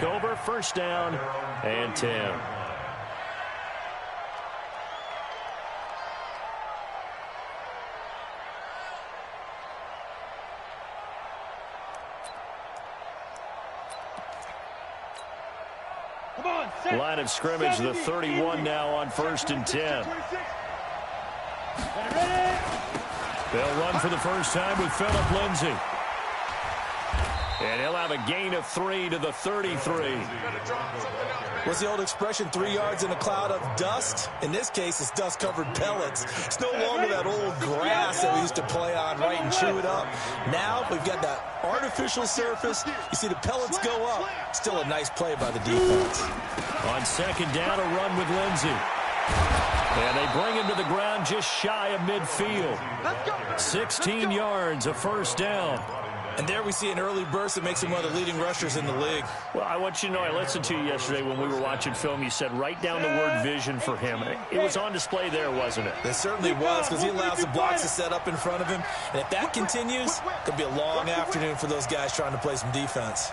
back over. First down and 10. Line of scrimmage, the 31 now on 1st and 10. They'll run for the first time with Phillip Lindsay. And he'll have a gain of 3 to the 33. What's the old expression, 3 yards in a cloud of dust? In this case, it's dust-covered pellets. It's no longer that old grass that we used to play on, right, and chew it up. Now we've got that artificial surface. You see the pellets go up. Still a nice play by the defense. On 2nd down, a run with Lindsay. And they bring him to the ground just shy of midfield. 16 yards, a first down. And there we see an early burst that makes him one of the leading rushers in the league. Well, I want you to know, I listened to you yesterday when we were watching film. You said write down the word vision for him. It was on display there, wasn't it? It certainly was, because he allows the blocks to set up in front of him. And if that continues, it could be a long afternoon for those guys trying to play some defense.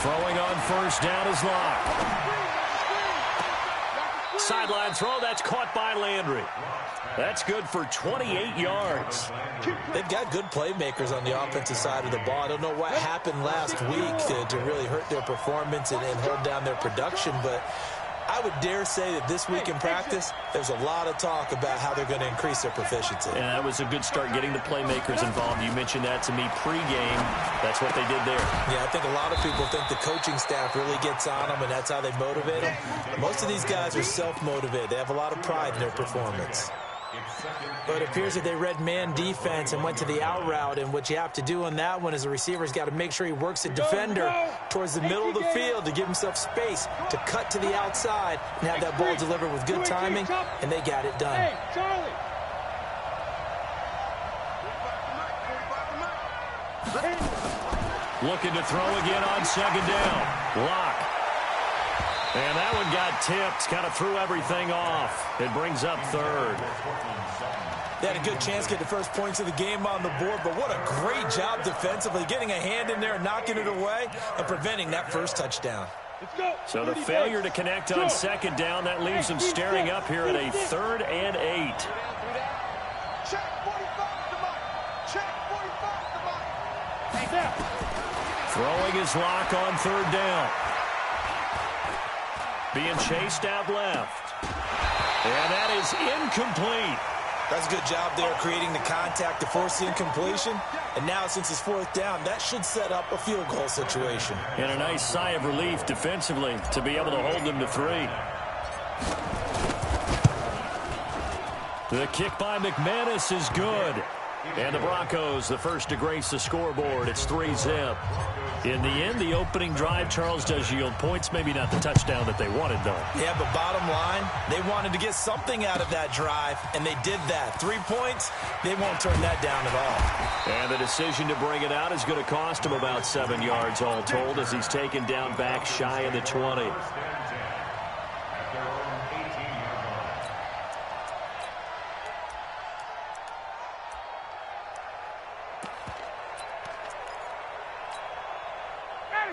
Throwing on first down is Locke. Sideline throw, that's caught by Landry. That's good for 28 yards. They've got good playmakers on the offensive side of the ball. I don't know what happened last week to really hurt their performance and hold down their production, but I would dare say that this week in practice, there's a lot of talk about how they're going to increase their proficiency. And that was a good start, getting the playmakers involved. You mentioned that to me pregame. That's what they did there. Yeah, I think a lot of people think the coaching staff really gets on them, and that's how they motivate them. Most of these guys are self-motivated. They have a lot of pride in their performance. But it appears that they read man defense and went to the out route, and what you have to do on that one is the receiver's got to make sure he works the defender towards the middle of the field to give himself space to cut to the outside and have that ball delivered with good timing, and they got it done. Looking to throw again on 2nd down. Locke. And that one got tipped, kind of threw everything off. It brings up 3rd. They had a good chance to get the first points of the game on the board, but what a great job defensively, getting a hand in there and knocking it away and preventing that first touchdown. So the failure to connect on 2nd down, that leaves them staring up here at a 3rd and 8. Throwing his Locke on 3rd down. Being chased out left. And that is incomplete. That's a good job there, creating the contact to force the incompletion. And now, since it's 4th down, that should set up a field goal situation. And a nice sigh of relief defensively to be able to hold them to 3. The kick by McManus is good. And the Broncos, the first to grace the scoreboard. It's 3-zip. In the end, the opening drive, Charles, does yield points. Maybe not the touchdown that they wanted, though. Yeah, but bottom line, they wanted to get something out of that drive, and they did that. 3 points, they won't turn that down at all. And the decision to bring it out is going to cost him about 7 yards all told, as he's taken down back shy of the 20.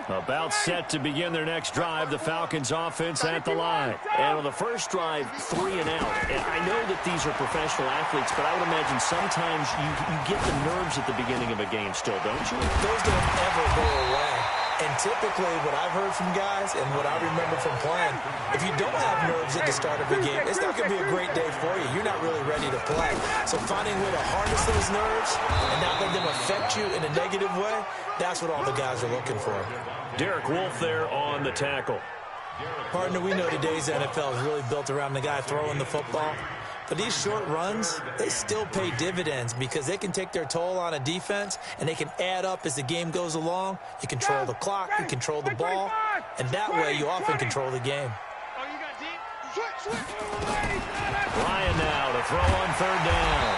About set to begin their next drive, the Falcons offense at the line. And on the first drive, 3 and out. And I know that these are professional athletes, but I would imagine sometimes you get the nerves at the beginning of a game still, don't you? Those don't ever go away. And typically what I've heard from guys and what I remember from playing, if you don't have nerves at the start of a game, it's not going to be a great day for you. You're not really ready to play. So finding a way to harness those nerves and not let them affect you in a negative way, that's what all the guys are looking for. Derek Wolfe there on the tackle. Partner, we know today's NFL is really built around the guy throwing the football. But these short runs, they still pay dividends because they can take their toll on a defense and they can add up as the game goes along. You control the clock, you control the ball, and that way you often control the game. Ryan now to throw on 3rd down.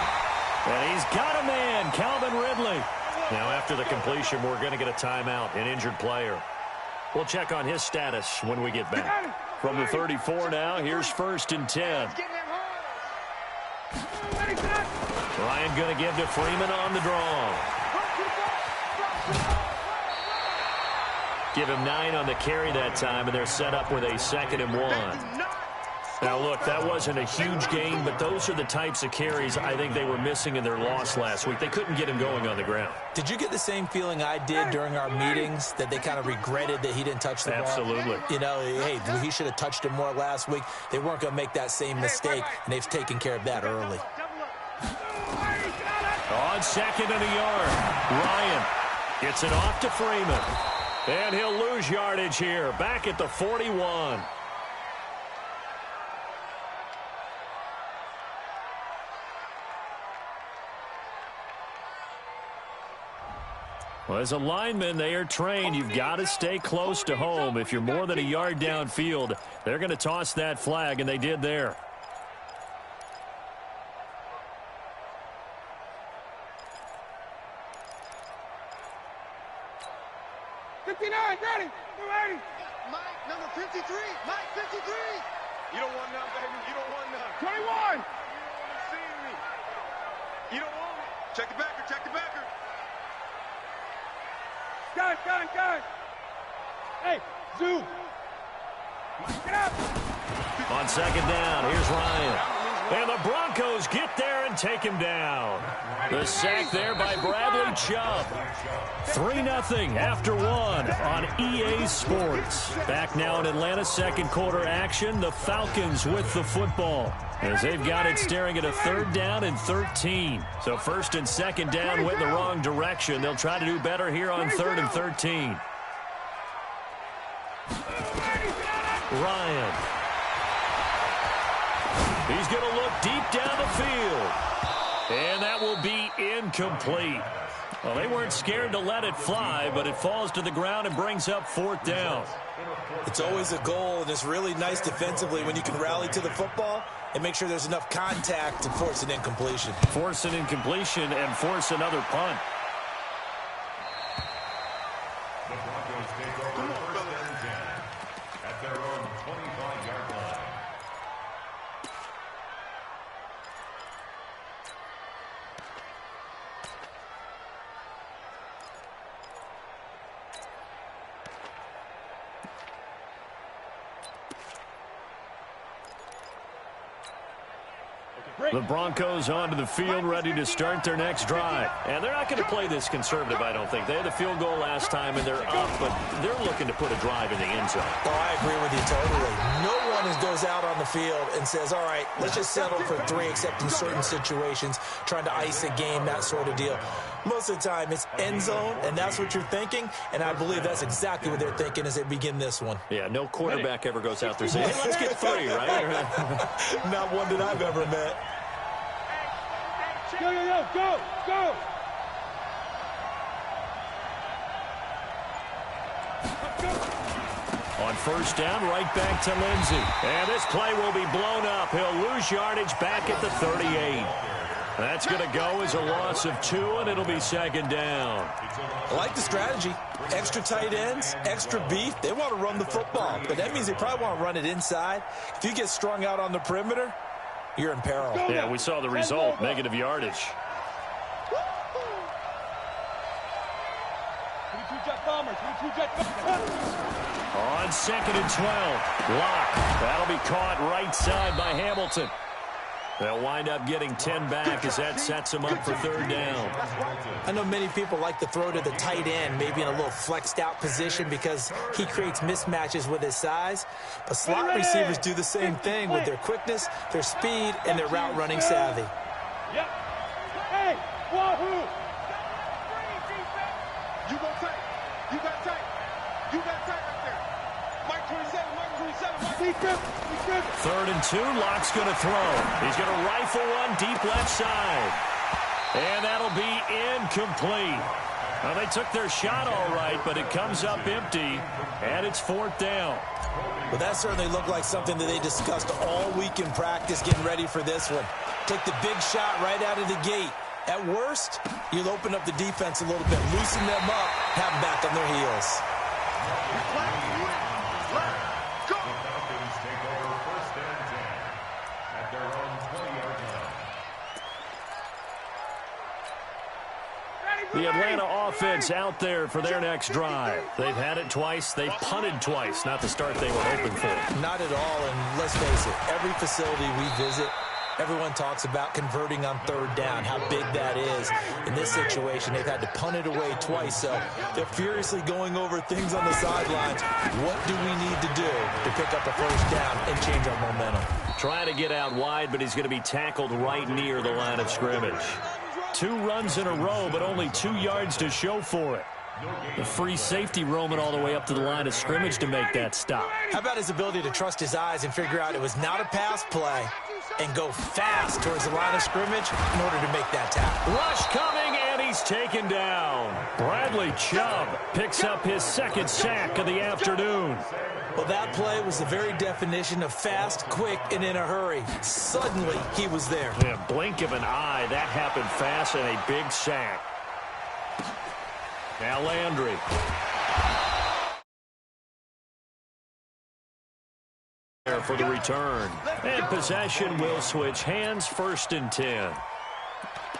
And he's got a man, Calvin Ridley. Now after the completion, we're going to get a timeout, an injured player. We'll check on his status when we get back. From the 34 now, here's 1st and 10. Ryan going to give to Freeman on the draw. Give him 9 on the carry that time, and they're set up with a 2nd and 1. Now, look, that wasn't a huge gain, but those are the types of carries I think they were missing in their loss last week. They couldn't get him going on the ground. Did you get the same feeling I did during our meetings, that they kind of regretted that he didn't touch the ball? Absolutely. You know, hey, he should have touched it more last week. They weren't going to make that same mistake, and they've taken care of that early. On 2nd and a yard, Ryan gets it off to Freeman. And he'll lose yardage here, back at the 41. Well, as a lineman, they are trained. You've got to stay close to home. If you're more than a yard downfield, they're going to toss that flag, and they did there. Mike, number 53. Mike, 53. You don't want none, baby. You don't want none. 21. See me. You don't want it. Check the backer. Check the backer. Guys. Hey, zoom. Get up. On 2nd down, here's Ryan. And the Broncos get there and take him down. The sack there by Bradley Chubb. 3-0 after 1 on EA Sports. Back now in Atlanta, 2nd quarter action. The Falcons with the football, as they've got it staring at a 3rd down and 13. So 1st and 2nd down went the wrong direction. They'll try to do better here on 3rd and 13. Ryan. He's going to look deep down the field. And that will be incomplete. Well, they weren't scared to let it fly, but it falls to the ground and brings up 4th down. It's always a goal, and it's really nice defensively when you can rally to the football and make sure there's enough contact to force an incompletion. Force an incompletion and force another punt. At their own 25-yard line. The Broncos onto the field, ready to start their next drive. And they're not going to play this conservative, I don't think. They had the field goal last time, and they're up, but they're looking to put a drive in the end zone. Oh, I agree with you totally. No one goes out on the field and says, all right, let's just settle for 3, except in certain situations, trying to ice a game, that sort of deal. Most of the time, it's end zone, and that's what you're thinking, and I believe that's exactly what they're thinking as they begin this one. Yeah, no quarterback ever goes out there saying, hey, let's get 3, right? Not one that I've ever met. Go. On 1st down, right back to Lindsey. And this play will be blown up. He'll lose yardage back at the 38. That's going to go as a loss of 2, and it'll be 2nd down. I like the strategy. Extra tight ends, extra beef. They want to run the football, but that means they probably want to run it inside. If you get strung out on the perimeter, you're in peril. Yeah, we saw the result, negative yardage. On 2nd and 12, Locke. That'll be caught right side by Hamilton. They'll wind up getting 10 back as that sets them up for 3rd down. I know many people like to throw to the tight end, maybe in a little flexed out position because he creates mismatches with his size. But slot receivers do the same thing with their quickness, their speed, and their route running savvy. Yep. Hey, wahoo! You go tight. You got tight. You got tight right there. Mike 27. 3rd and 2, Locke's going to throw. He's going to rifle one deep left side. And that'll be incomplete. Well, they took their shot all right, but it comes up empty, and it's 4th down. Well, that certainly looked like something that they discussed all week in practice, getting ready for this one. Take the big shot right out of the gate. At worst, you'll open up the defense a little bit, loosen them up, have them back on their heels. The Atlanta offense out there for their next drive. They've had it twice. They've punted twice. Not the start they were hoping for. Not at all, and let's face it, every facility we visit, everyone talks about converting on third down, how big that is. In this situation, they've had to punt it away twice, so they're furiously going over things on the sidelines. What do we need to do to pick up a first down and change our momentum? Trying to get out wide, but he's going to be tackled right near the line of scrimmage. 2 runs in a row, but only 2 yards to show for it. The free safety roaming all the way up to the line of scrimmage to make that stop. How about his ability to trust his eyes and figure out it was not a pass play and go fast towards the line of scrimmage in order to make that tackle? Rush coming, and he's taken down. Bradley Chubb picks up his 2nd sack of the afternoon. Well, that play was the very definition of fast, quick, and in a hurry. Suddenly, he was there. In a blink of an eye, that happened fast and a big sack. Now Landry. There for the return. And possession will switch hands, 1st and 10.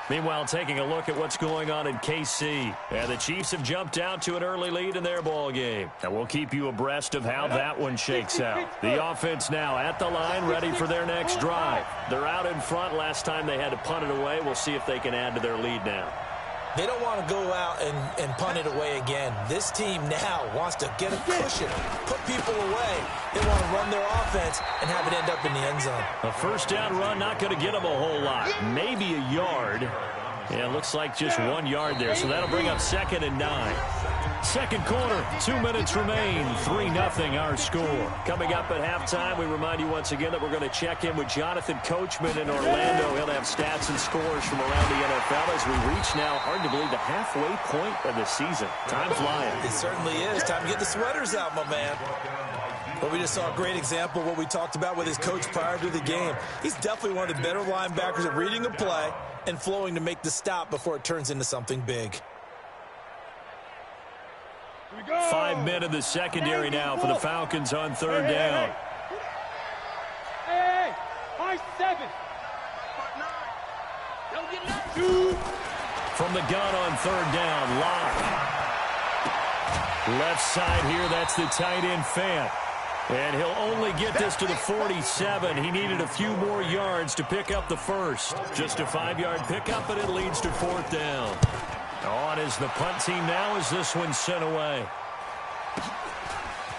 Meanwhile, taking a look at what's going on in KC. And the Chiefs have jumped out to an early lead in their ball game. And we'll keep you abreast of how that one shakes out. The offense now at the line, ready for their next drive. They're out in front. Last time they had to punt it away. We'll see if they can add to their lead now. They don't want to go out and punt it away again. This team now wants to get a cushion, put people away. They want to run their offense and have it end up in the end zone. A first down run, not going to get them a whole lot. Maybe a yard. Yeah, it looks like just 1 yard there, so that'll bring up 2nd and 9. Second quarter, 2 minutes remain, 3-0 our score. Coming up at halftime, we remind you once again that we're going to check in with Jonathan Coachman in Orlando. He'll have stats and scores from around the NFL as we reach now, hard to believe, the halfway point of the season. Time flying. It certainly is. Time to get the sweaters out, my man. But we just saw a great example of what we talked about with his coach prior to the game. He's definitely one of the better linebackers at reading a play and flowing to make the stop before it turns into something big. 5 men in the secondary now for the Falcons on 3rd down. Hey, my 7. From the gun on 3rd down, Locke. Left side here, that's the tight end Fant. And he'll only get this to the 47. He needed a few more yards to pick up the first. Just a 5-yard pickup, and it leads to 4th down. On is the punt team now as this one's sent away.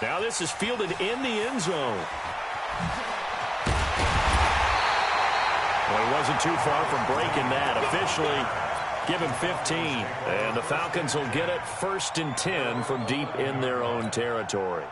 Now this is fielded in the end zone. Well, he wasn't too far from breaking that. Officially, give him 15. And the Falcons will get it 1st and 10 from deep in their own territory.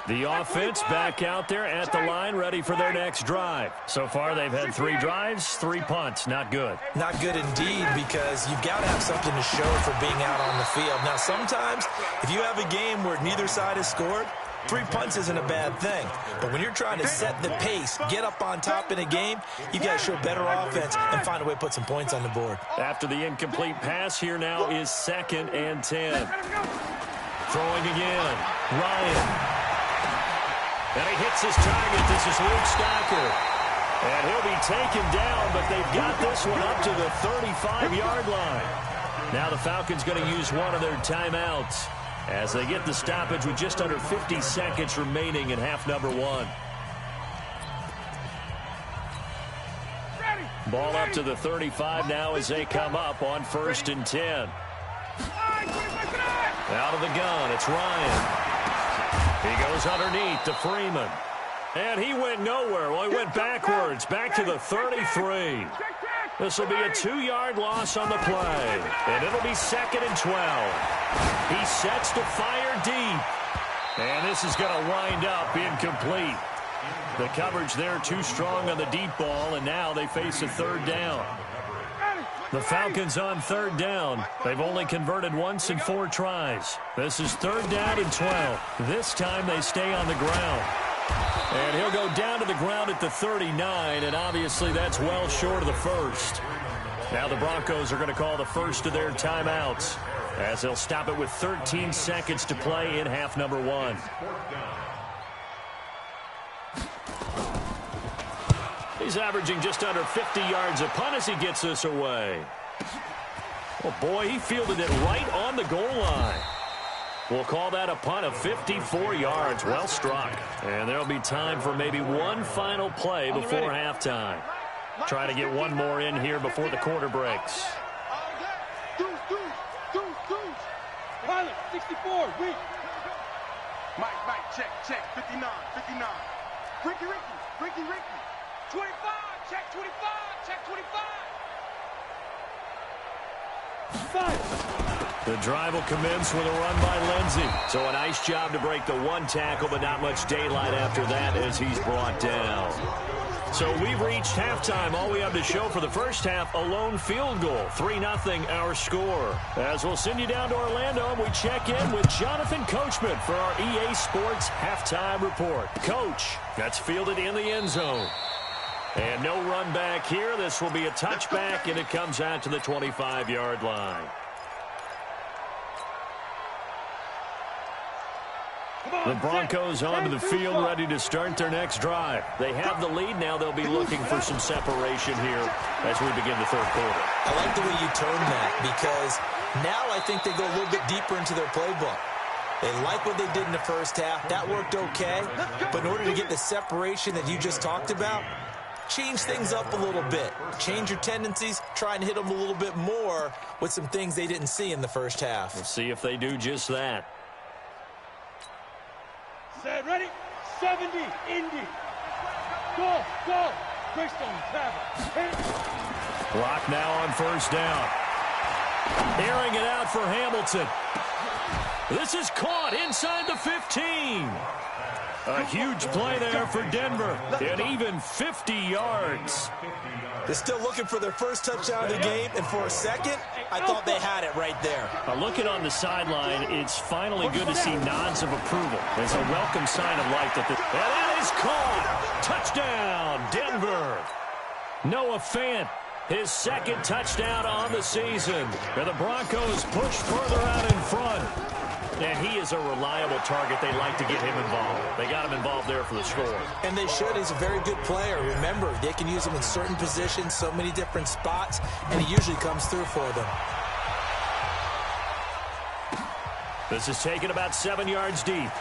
The offense back out there at the line, ready for their next drive. So far, they've had 3 drives, 3 punts. Not good. Not good indeed, because you've got to have something to show for being out on the field. Now, sometimes, if you have a game where neither side has scored, 3 punts isn't a bad thing. But when you're trying to set the pace, get up on top in a game, you've got to show better offense and find a way to put some points on the board. After the incomplete pass, here now is 2nd and 10. Throwing again. Ryan. And he hits his target. This is Luke Stocker. And he'll be taken down, but they've got this one up to the 35-yard line. Now the Falcons going to use one of their timeouts as they get the stoppage with just under 50 seconds remaining in half number 1. Ball up to the 35 now as they come up on 1st and 10. Out of the gun, it's Ryan. He goes underneath to Freeman. And he went nowhere. Well, he went backwards, back to the 33. This will be a 2-yard loss on the play. And it'll be 2nd and 12. He sets to fire deep. And this is going to wind up incomplete. The coverage there too strong on the deep ball, and now they face a 3rd down. The Falcons on 3rd down. They've only converted once in 4 tries. This is 3rd down and 12. This time they stay on the ground. And he'll go down to the ground at the 39, and obviously that's well short of the first. Now the Broncos are going to call the first of their timeouts as they'll stop it with 13 seconds to play in half number 1. He's averaging just under 50 yards a punt as he gets this away. Oh, boy, he fielded it right on the goal line. We'll call that a punt of 54 yards. Well struck. And there'll be time for maybe one final play before halftime. Trying to get one more in here before the quarter breaks. Pilot, 64, Rick. Mike, check, 59. Ricky. 25, check 25. The drive will commence with a run by Lindsey. So a nice job to break the one tackle, but not much daylight after that as he's brought down. So we've reached halftime. All we have to show for the first half, a lone field goal. 3-0 our score. As we'll send you down to Orlando, and we check in with Jonathan Coachman for our EA Sports halftime report. Coach, that's fielded in the end zone. And no run back here. This will be a touchback, and it comes out to the 25-yard line. The Broncos onto the field, ready to start their next drive. They have the lead. Now they'll be looking for some separation here as we begin the third quarter. I like the way you term that, because now I think they go a little bit deeper into their playbook. They like what they did in the first half. That worked okay. But in order to get the separation that you just talked about, change things up a little bit. Change your tendencies. Try and hit them a little bit more with some things they didn't see in the first half. We'll see if they do just that. Set, ready? 70, Indy. Go. Greystone, travel. Clock now on first down. Airing it out for Hamilton. This is caught inside the 15. A huge play there for Denver. And even 50 yards. They're still looking for their first touchdown of the game, and for a second, I thought they had it right there. Looking on the sideline, it's finally good to see nods of approval. It's a welcome sign of life that and that is caught. Touchdown, Denver. Noah Fant, his second touchdown on the season. And the Broncos push further out in front. And he is a reliable target. They like to get him involved. They got him involved there for the score. And they should. He's a very good player. Remember, they can use him in certain positions, so many different spots, and he usually comes through for them. This is taken about 7 yards deep.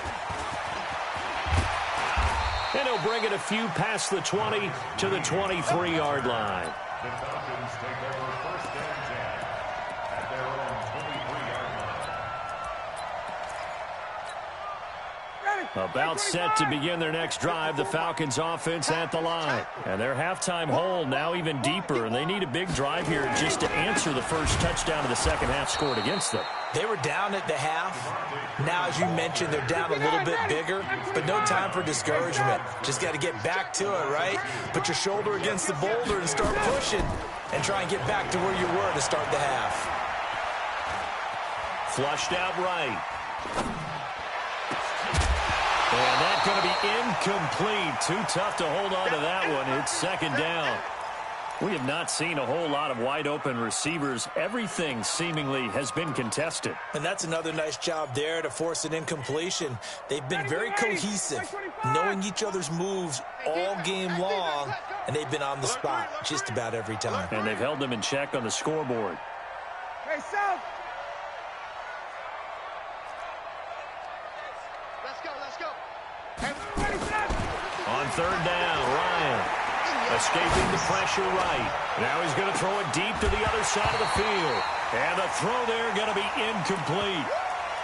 And he'll bring it a few past the 20 to the 23-yard line. The Falcons take over first and 10 at their own 23-yard line. About set to begin their next drive, the Falcons offense at the line. And their halftime hole now even deeper, and they need a big drive here just to answer the first touchdown of the second half scored against them. They were down at the half. Now, as you mentioned, they're down a little bit bigger, but no time for discouragement. Just got to get back to it, right? Put your shoulder against the boulder and start pushing and try and get back to where you were to start the half. Flushed out right. And that's going to be incomplete. Too tough to hold on to that one. It's second down. We have not seen a whole lot of wide-open receivers. Everything seemingly has been contested. And that's another nice job there to force an incompletion. They've been very cohesive, knowing each other's moves all game long, and they've been on the spot just about every time. And they've held them in check on the scoreboard. Hey, South. Let's go. On third down, Ryan escaping the pressure right. Now he's going to throw it deep to the other side of the field. And the throw there going to be incomplete.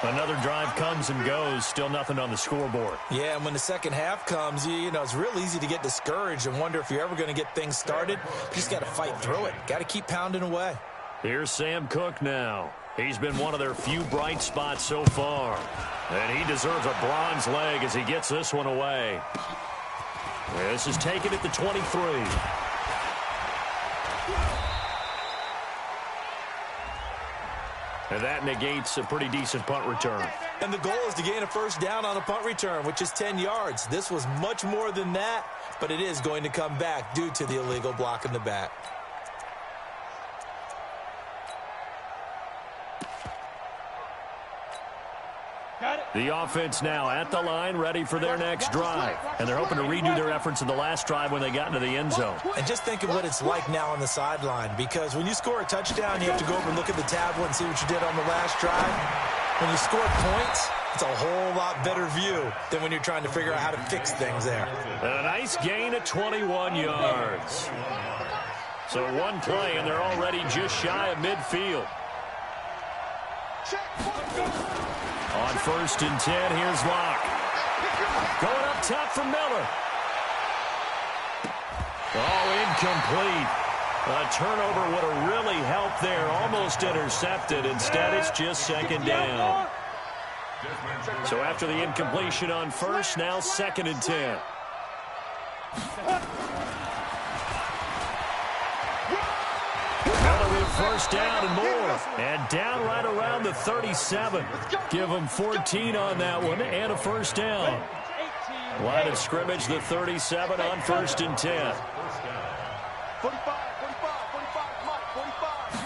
Another drive comes and goes. Still nothing on the scoreboard. Yeah, and when the second half comes, you know, it's real easy to get discouraged and wonder if you're ever going to get things started. You just got to fight through it. Got to keep pounding away. Here's Sam Cook now. He's been one of their few bright spots so far. And he deserves a bronze leg as he gets this one away. This is taken at the 23. And that negates a pretty decent punt return. And the goal is to gain a first down on a punt return, which is 10 yards. This was much more than that, but it is going to come back due to the illegal block in the back. Got it. The offense now at the line, ready for their next drive. And they're hoping to redo their efforts in the last drive when they got into the end zone. And just think of what it's like now on the sideline, because when you score a touchdown, you have to go over and look at the tablet and see what you did on the last drive. When you score points, it's a whole lot better view than when you're trying to figure out how to fix things there. And a nice gain of 21 yards. So one play, and they're already just shy of midfield. On 1st and 10, here's Locke. Going up top for Miller. Oh, incomplete. A turnover would have really helped there. Almost intercepted. Instead, it's just 2nd down. So after the incompletion on 1st, now 2nd and 10. Miller with 1st down and more. And down right around the 37. Give them 14 on that one and a 1st down. Line of scrimmage, the 37 on 1st and 10. 45.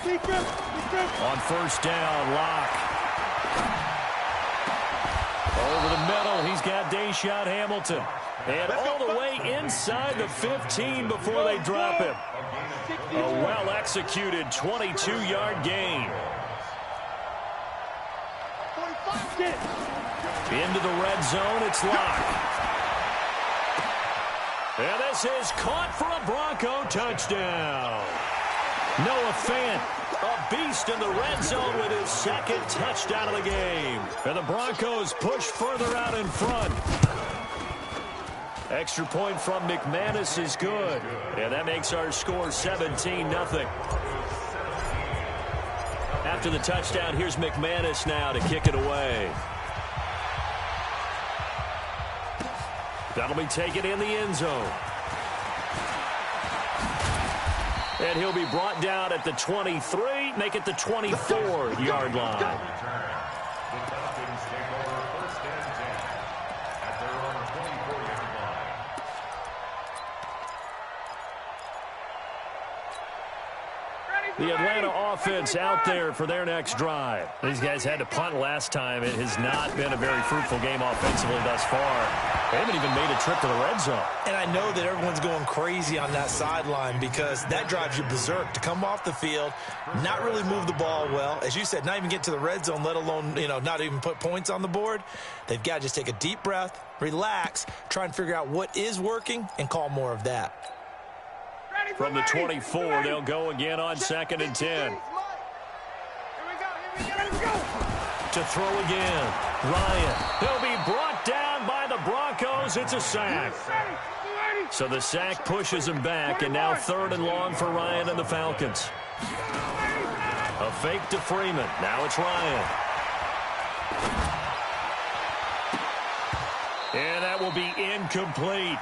On 1st down, Locke. Over the middle, he's got Deshaun Hamilton. And all the way inside the 15 before they drop him. A well-executed 22-yard gain. Into the red zone, it's Locke. And this is caught for a Bronco touchdown. Noah Fant, a beast in the red zone with his 2nd touchdown of the game. And the Broncos push further out in front. Extra point from McManus is good. And that makes our score 17-0. After the touchdown, here's McManus now to kick it away. That'll be taken in the end zone. And he'll be brought down at the 23, make it the 24-yard line. The Falcons take over 1st and 10 at their own 24-yard line. The Atlanta offense out there for their next drive. These guys had to punt last time. It has not been a very fruitful game offensively thus far. They haven't even made a trip to the red zone. And I know that everyone's going crazy on that sideline because that drives you berserk to come off the field, not really move the ball well. As you said, not even get to the red zone, let alone, not even put points on the board. They've got to just take a deep breath, relax, try and figure out what is working and call more of that. From the 24, they'll go again on 2nd and 10. To throw again. Ryan. He'll be brought down by the Broncos. It's a sack. So the sack pushes him back, and now 3rd and long for Ryan and the Falcons. A fake to Freeman. Now it's Ryan. And that will be incomplete.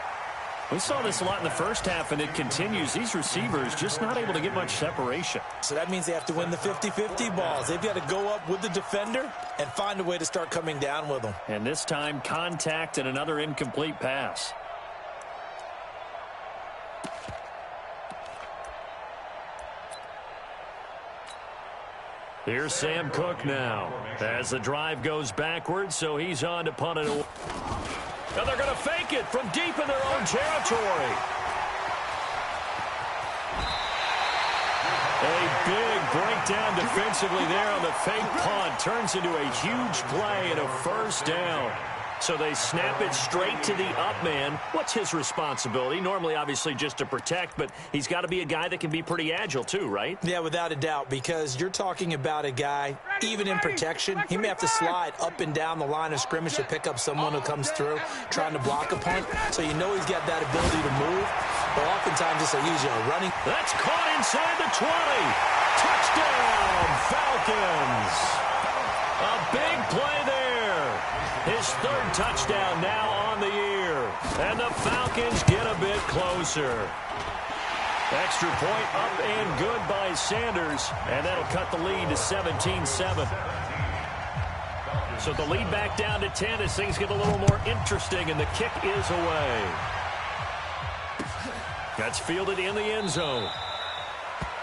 We saw this a lot in the first half, and it continues. These receivers just not able to get much separation. So that means they have to win the 50-50 balls. They've got to go up with the defender and find a way to start coming down with them. And this time, contact and another incomplete pass. Here's Sam Cook now as the drive goes backwards, so he's on to punt it away. And they're going to fake it from deep in their own territory. A big breakdown defensively there on the fake punt. Turns into a huge play and a 1st down. So they snap it straight to the up man. What's his responsibility? Normally, obviously, just to protect, but he's got to be a guy that can be pretty agile too, right? Yeah, without a doubt, because you're talking about a guy, even in protection, he may have to slide up and down the line of scrimmage to pick up someone who comes through trying to block a punt. So you know he's got that ability to move, but oftentimes it's usually running. That's caught inside the 20. Touchdown, Falcons. A big play there. His 3rd touchdown now on the year. And the Falcons get a bit closer. Extra point up and good by Sanders. And that'll cut the lead to 17-7. So the lead back down to 10 as things get a little more interesting, and the kick is away. That's fielded in the end zone.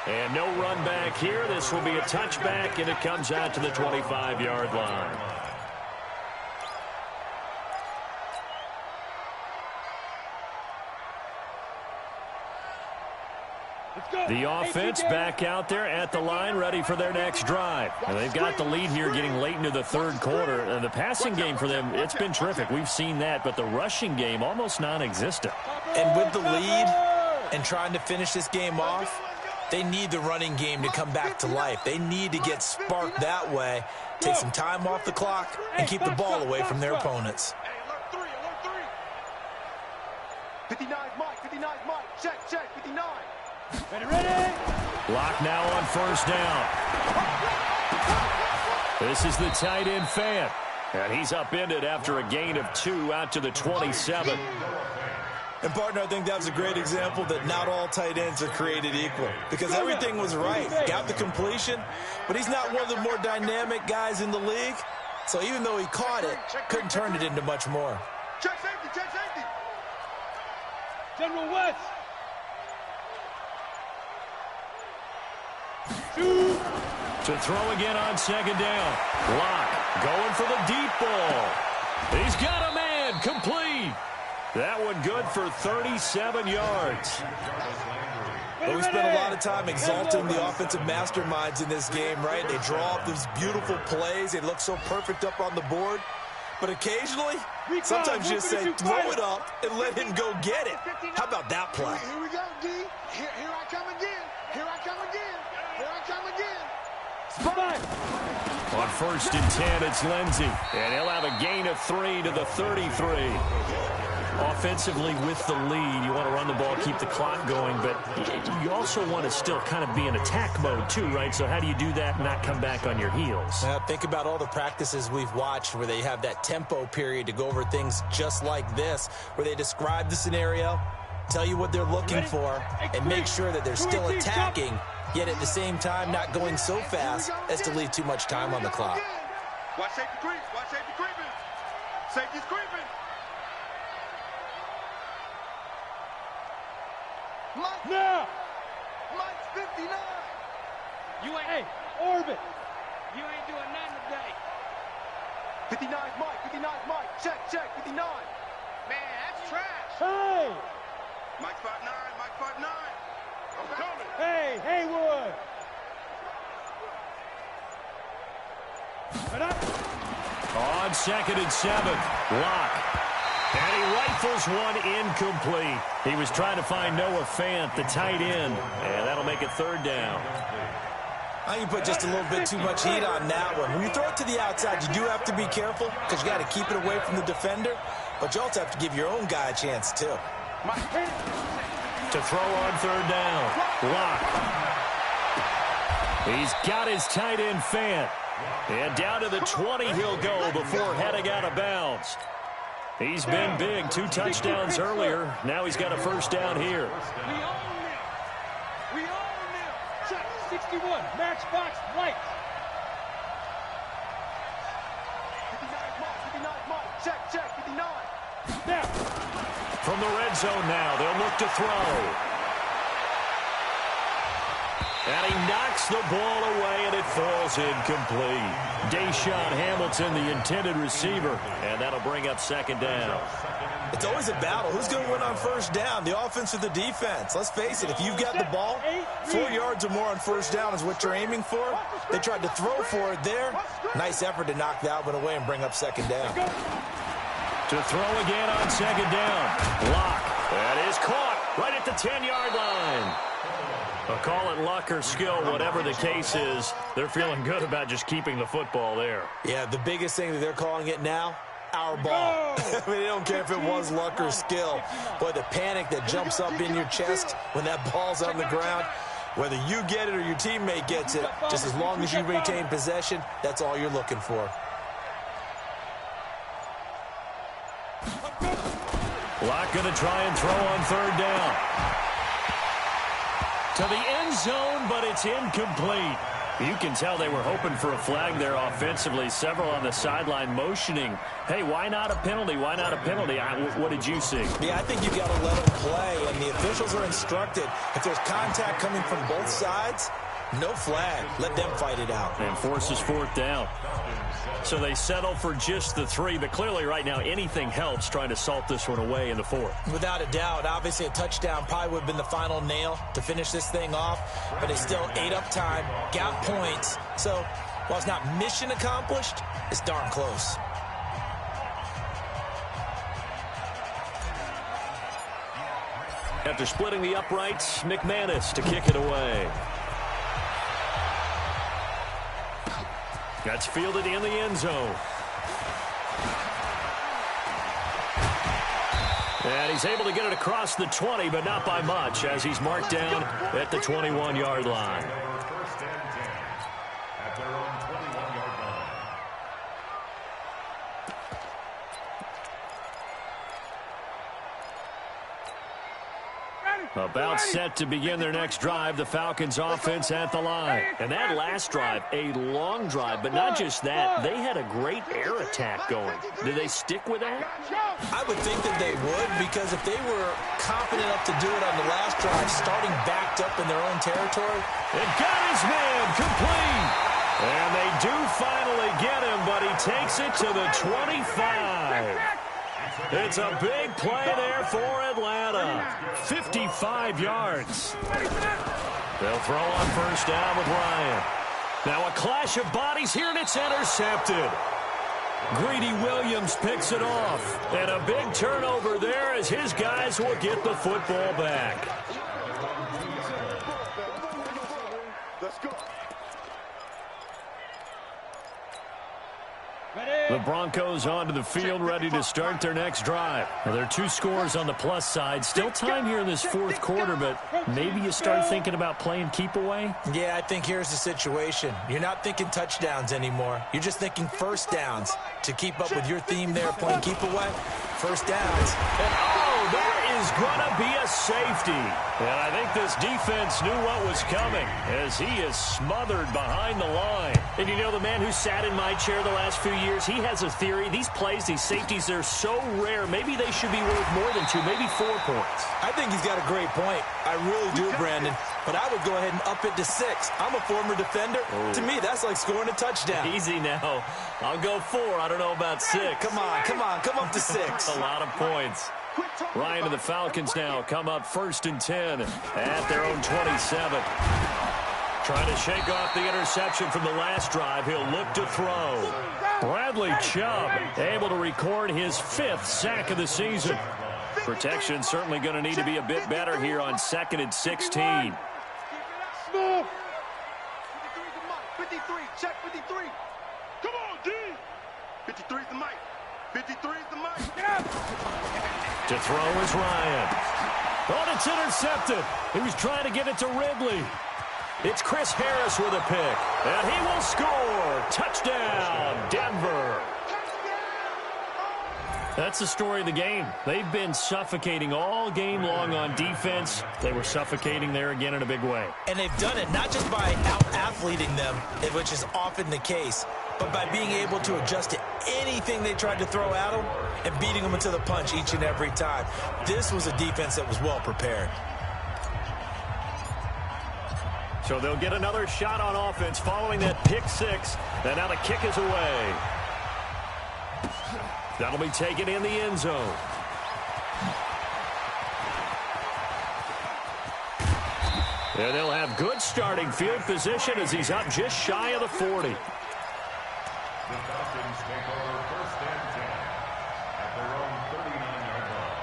And no run back here. This will be a touchback, and it comes out to the 25-yard line. The offense back out there at the line, ready for their next drive. And they've got the lead here getting late into the third quarter. And the passing game for them, it's been terrific. We've seen that, but the rushing game almost non-existent. And with the lead and trying to finish this game off, they need the running game to come back to life. They need to get sparked that way, take some time off the clock, and keep the ball away from their opponents. Hey, alert 3. 59 Mike, 59 Mike. Check, 59. Ready? Lock now on first down. This is the tight end Fant. And he's upended after a gain of 2 out to the 27. And, partner, I think that was a great example that not all tight ends are created equal, because everything was right. Got the completion, but he's not one of the more dynamic guys in the league. So even though he caught it, couldn't turn it into much more. Check safety. General West. To throw again on second down. Lock going for the deep ball. He's got a man, complete. That one good for 37 yards. But we spent a lot of time exalting the offensive masterminds in this game, right? They draw up these beautiful plays. They look so perfect up on the board. But occasionally, sometimes you just say, throw it up and let him go get it. How about that play? Here we go, D. Here I come again. Here I come again. Spot. On first and 10, it's Lindsey. And he'll have a gain of 3 to the 33. Offensively with the lead, you want to run the ball, keep the clock going, but you also want to still kind of be in attack mode too, right? So how do you do that and not come back on your heels? Think about all the practices we've watched where they have that tempo period to go over things just like this, where they describe the scenario, tell you what they're looking for, and make sure that they're still attacking, yet at the same time not going so fast as to leave too much time on the clock. Watch safety creep. Safety's creeping. Now. Mike's 59. You ain't, Hey, orbit. you ain't doing nothing today. 59 Mike. Check, 59. Man, that's trash. Hey. Mike 5'9. I'm coming. Hey, Haywood. On second and 7, Lock. And he rifles one incomplete. He was trying to find Noah Fant, the tight end, and that'll make it third down. I think you put just a little bit too much heat on that one. When you throw it to the outside, you do have to be careful because you got to keep it away from the defender, but you also have to give your own guy a chance too. To throw on third down, Lock. He's got his tight end Fant. And down to the 20 he'll go before heading out of bounds. He's been big, 2 touchdowns earlier. Now he's got a first down here. We own them. Check 61. Matchbox lights. 59 Mike. Check, 59. Now. From the red zone now, they'll look to throw. And he knocks the ball away, and it falls incomplete. Deshaun Hamilton, the intended receiver, and that'll bring up second down. It's always a battle. Who's going to win on first down, the offense or the defense? Let's face it, if you've got the ball, 4 yards or more on first down is what you're aiming for. They tried to throw for it there. Nice effort to knock that one away and bring up second down. To throw again on second down. Lock. That is caught right at the 10-yard line. I'll call it luck or skill, whatever the case is. They're feeling good about just keeping the football there. Yeah, the biggest thing that they're calling it now, our ball. I mean, they don't care if it was luck or skill. Boy, the panic that jumps up in your chest when that ball's on the ground, whether you get it or your teammate gets it, just as long as you retain possession, that's all you're looking for. Lock going to try and throw on third down. To the end zone, but it's incomplete. You can tell they were hoping for a flag there offensively. Several on the sideline motioning. Hey, why not a penalty? Why not a penalty? What did you see? Yeah, I think you got to let them play, and the officials are instructed. If there's contact coming from both sides, no flag. Let them fight it out. And forces fourth down. So they settle for just the 3, but clearly right now anything helps trying to salt this one away in the 4th. Without a doubt, obviously a touchdown probably would have been the final nail to finish this thing off, but they still ate up time, got points. So while it's not mission accomplished, it's darn close. After splitting the uprights, McManus to kick it away. That's fielded in the end zone. And he's able to get it across the 20, but not by much, as he's marked down at the 21-yard line. First and 10 at their own 21-yard line. About set to begin their next drive, the Falcons offense at the line. And that last drive, a long drive, but not just that, they had a great air attack going. Did they stick with that? I would think that they would, because if they were confident enough to do it on the last drive, starting backed up in their own territory. It got his man complete. And they do finally get him, but he takes it to the 25. It's a big play there for Atlanta. 55 yards. They'll throw on first down with Ryan. Now a clash of bodies here, and it's intercepted. Greedy Williams picks it off. And a big turnover there as his guys will get the football back. Let's go. The Broncos onto the field, ready to start their next drive. Now, there are 2 scores on the plus side. Still time here in this 4th quarter, but maybe you start thinking about playing keep away? Yeah, I think here's the situation. You're not thinking touchdowns anymore. You're just thinking first downs. To keep up with your theme there, playing keep away, first downs. And oh, there is going to be a safety. And I think this defense knew what was coming as he is smothered behind the line. And you know, the man who sat in my chair the last few years, he has a theory. These plays, these safeties, they're so rare. Maybe they should be worth more than 2, maybe 4 points. I think he's got a great point. I really do, Brandon. But I would go ahead and up it to 6. I'm a former defender. Oh. To me, that's like scoring a touchdown. Easy now. I'll go 4. I don't know about 6. Come on. Come up to 6. A lot of points. Ryan and the Falcons now come up first and 10 at their own 27. Trying to shake off the interception from the last drive. He'll look to throw. Bradley Chubb able to record his 5th sack of the season. Protection certainly going to need to be a bit better here on 2nd and 16. 53, check 53. Come on, D. 53's the mic. 53's the mic. Get out. To throw is Ryan. Oh, it's intercepted. He was trying to get it to Ridley. It's Chris Harris with a pick. And he will score. Touchdown, Denver. That's the story of the game. They've been suffocating all game long on defense. They were suffocating there again in a big way. And they've done it not just by out-athleting them, which is often the case, but by being able to adjust to anything they tried to throw at them and beating them into the punch each and every time. This was a defense that was well prepared. So they'll get another shot on offense following that pick 6. And now the kick is away. That'll be taken in the end zone. And they'll have good starting field position as he's up just shy of the 40. The Falcons take over first and 10 at their own 39-yard line.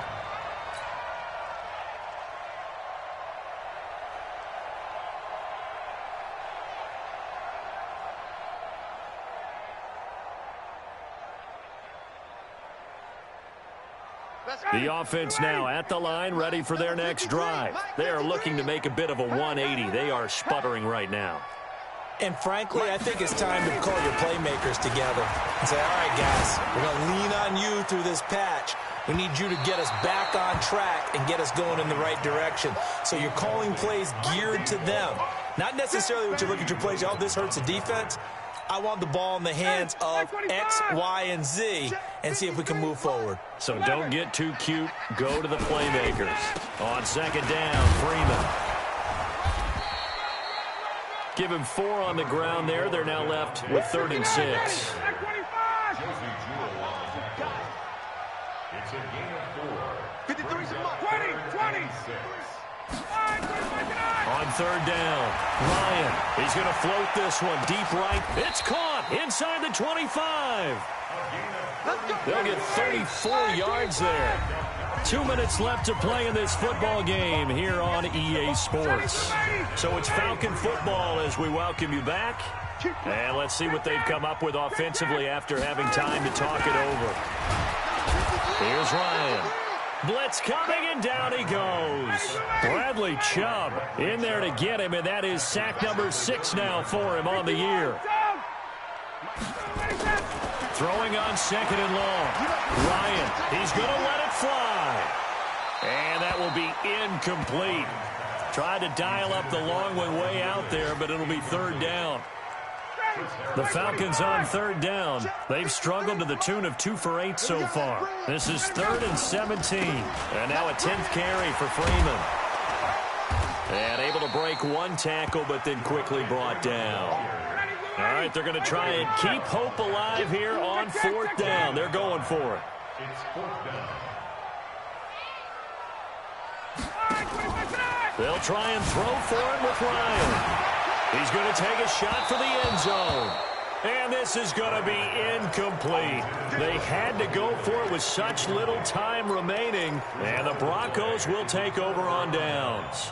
The offense now at the line, ready for their next drive. They are looking to make a bit of a 180. They are sputtering right now. And frankly, I think it's time to call your playmakers together and say, all right, guys, we're going to lean on you through this patch. We need you to get us back on track and get us going in the right direction. So you're calling plays geared to them. Not necessarily what you look at your plays, oh, this hurts the defense. I want the ball in the hands of X, Y, and Z and see if we can move forward. So don't get too cute. Go to the playmakers. On second down, Freeman. Give him 4 on the ground there. They're now left with 3rd and 6. It's a gain of 4. 53's a mark. 20. 6. On third down, Ryan, he's going to float this one deep right. It's caught inside the 25. They'll get 34 yards there. 2 minutes left to play in this football game here on EA Sports. So it's Falcon football as we welcome you back. And let's see what they've come up with offensively after having time to talk it over. Here's Ryan. Blitz coming, and down he goes. Bradley Chubb in there to get him, and that is sack number 6 now for him on the year. Throwing on second and long. Ryan, he's going to let it fly. And that will be incomplete. Tried to dial up the long one way out there, but it'll be third down. The Falcons on third down. They've struggled to the tune of 2 for 8 so far. This is 3rd and 17. And now a 10th carry for Freeman. And able to break 1 tackle, but then quickly brought down. All right, they're going to try and keep hope alive here on 4th down. They're going for it. It's 4th down. They'll try and throw for him with Ryan. He's going to take a shot for the end zone. And this is going to be incomplete. They had to go for it with such little time remaining. And the Broncos will take over on downs.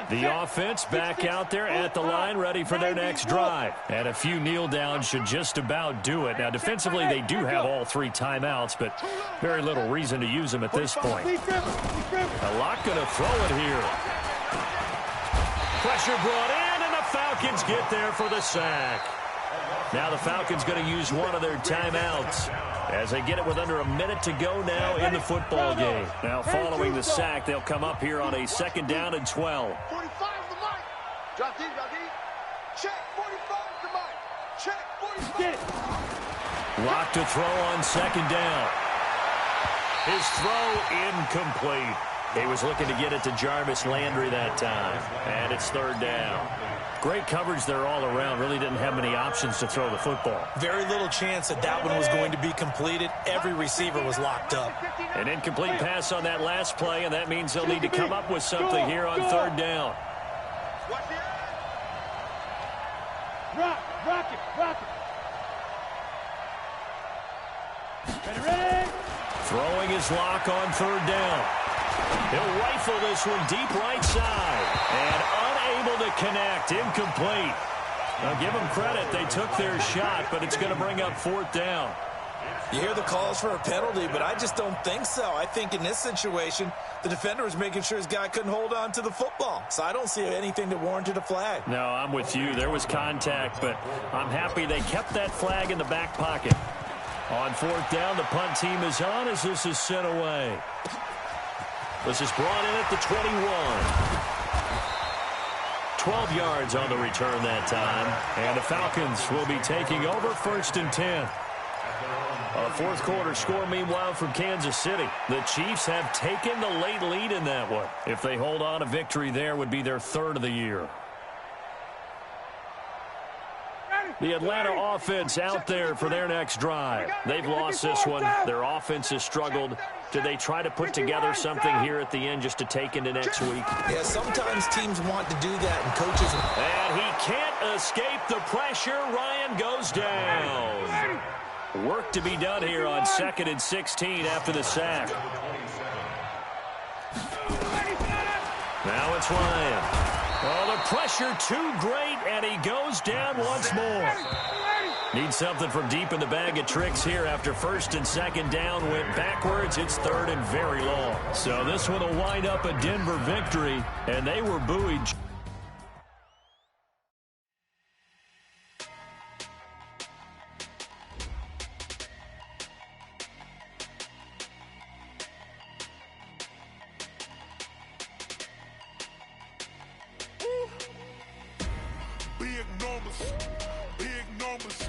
The offense back out there at the line, ready for their next drive. And a few kneel downs should just about do it. Now, defensively, they do have all 3 timeouts, but very little reason to use them at this point. A lot going to throw it here. Pressure brought in, and the Falcons get there for the sack. Now the Falcons going to use one of their timeouts as they get it with under a minute to go now in the football game. Now following the sack, they'll come up here on a 2nd down and 12. 45 is the mic. Drop deep, drop deep. Check, 45 is the mic. Check, 45. Lock to throw on 2nd down. His throw incomplete. He was looking to get it to Jarvis Landry that time. And it's 3rd down. Great coverage there all around. Really didn't have many options to throw the football. Very little chance that one was going to be completed. Every receiver was locked up. An incomplete pass on that last play, and that means they'll need to come up with something here on 3rd down. Rock it. Ready? Throwing his lock on 3rd down. He'll rifle this one deep right side. And unable to connect. Incomplete. Now give them credit. They took their shot, but it's going to bring up 4th down. You hear the calls for a penalty, but I just don't think so. I think in this situation, the defender was making sure his guy couldn't hold on to the football. So I don't see anything that warranted a flag. No, I'm with you. There was contact, but I'm happy they kept that flag in the back pocket. On 4th down, the punt team is on as this is sent away. This is brought in at the 21. 12 yards on the return that time. And the Falcons will be taking over 1st and 10. A 4th quarter score, meanwhile, from Kansas City. The Chiefs have taken the late lead in that one. If they hold on, a victory there would be their 3rd of the year. The Atlanta offense out there for their next drive. They've lost this one. Their offense has struggled. Do they try to put together something here at the end just to take into next week? Yeah, sometimes teams want to do that, and coaches... And he can't escape the pressure. Ryan goes down. Work to be done here on 2nd and 16 after the sack. Now it's Ryan. Oh, the pressure too great, and he goes down once more. Needs something from deep in the bag of tricks here after 1st and 2nd down. Went backwards. It's 3rd and very long. So this one will wind up a Denver victory, and they were buoyed. Big numbers,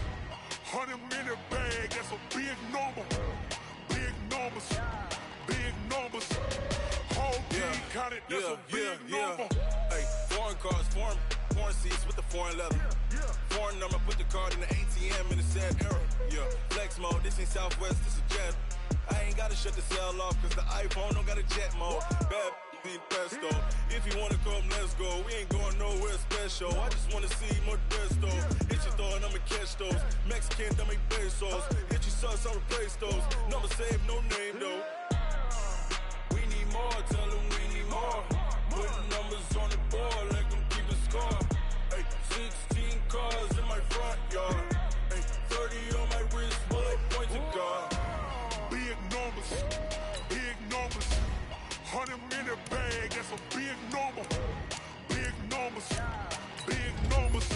100-minute bag, that's a big number. Big numbers, counted, that's a big number. Hey, foreign cars, foreign seats with the foreign leather. Foreign number, put the card in the ATM in the sad era. Yeah, flex mode, this ain't Southwest, this a jet. I ain't gotta shut the cell off, cause the iPhone don't got a jet mode. Bad be pesto. If you wanna come, let's go. We ain't going nowhere special. I just wanna see more Modesto. Hit your thought, I'ma catch those. Mexican, dame pesos. Hit your sauce, I'll replace those. Number saved, no name though. We need more, tell them we need more. Putting numbers on the board like I'm keeping score. Hey, 16 cars in my front yard. Hey, 30 on my wrist, bullet point to God. Big numbers, big numbers. 100 in the bag, that's a big number. Big numbers, big numbers.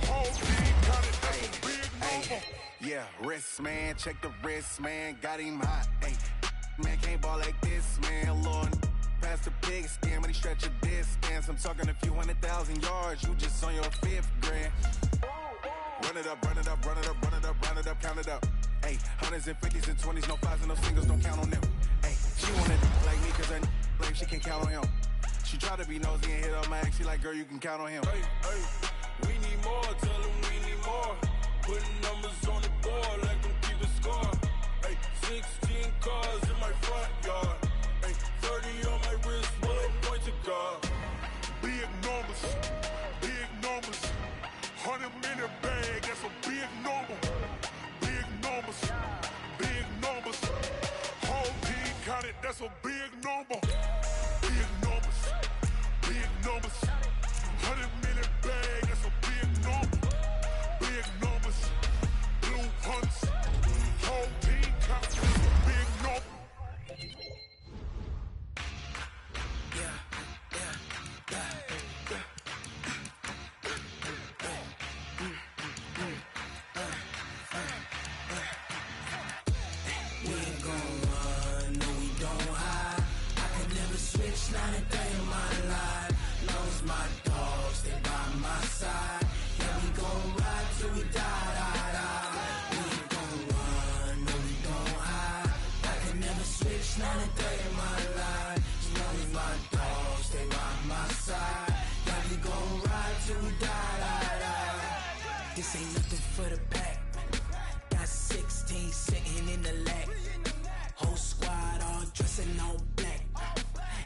Whole team counted, that's a big number. Yeah, wrist man, check the wrist man, got him hot. Ay, man can't ball like this, man. Lord, past the pig skin, but he stretch a distance. I'm talking a few 100,000 yards, you just on your 5th grand. Run it up, run it up, run it up, run it up, round it up, count it up. Ay, 100s and 50s and 20s, no 5s and no singles, don't count on them. Ay, she wanna like me cause her like she can count on him. She try to be nosy and hit on my ex, she like, girl, you can count on him. Hey, hey, we need more, tell them we need more. Putting numbers on the board like I'm keeping score. Hey, 16 cars in my front yard. Hey, 30 on my wrist, bullet point to God. Big numbers, big numbers. 100 in the bag, that's a big number. Big numbers, big numbers. Whole team counted, that's a big number. Big numbers, big numbers. 100 in the bag, that's a big number. Big numbers, blue hunts. Whole team counted, that's a big number. Not a day in my life. Knows my dogs, they by my side. Yeah, we gon' ride till we die, die, die. We ain't gon' run, no, we don't hide. I can never switch, not a day in my life. Knows my dogs, they by my side. Yeah, we gon' ride till we die, die, die. This ain't nothing for the pack. Got 16 sitting in the lap. Whole squad all dressing all black.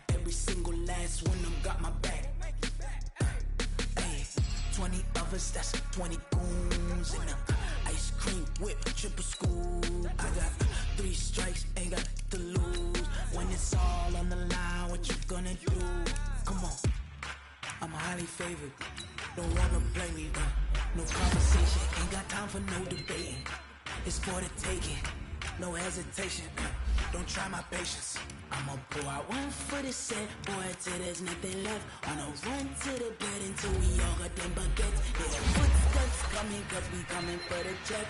Every single last one of them got my back. Ay, 20 of us, that's 20 goons. And ice cream whip, triple scoop. I got 3 strikes, ain't got to lose. When it's all on the line, what you gonna do? Come on, I'm highly favored. Don't wanna blame me, no conversation. Ain't got time for no debating. It's for the taking, no hesitation. Don't try my patience. I'ma pour out one for the set, boy, till there's nothing left. I'ma run to the bed until we all got them baguettes. Yeah, footsteps coming, cause we coming for the check.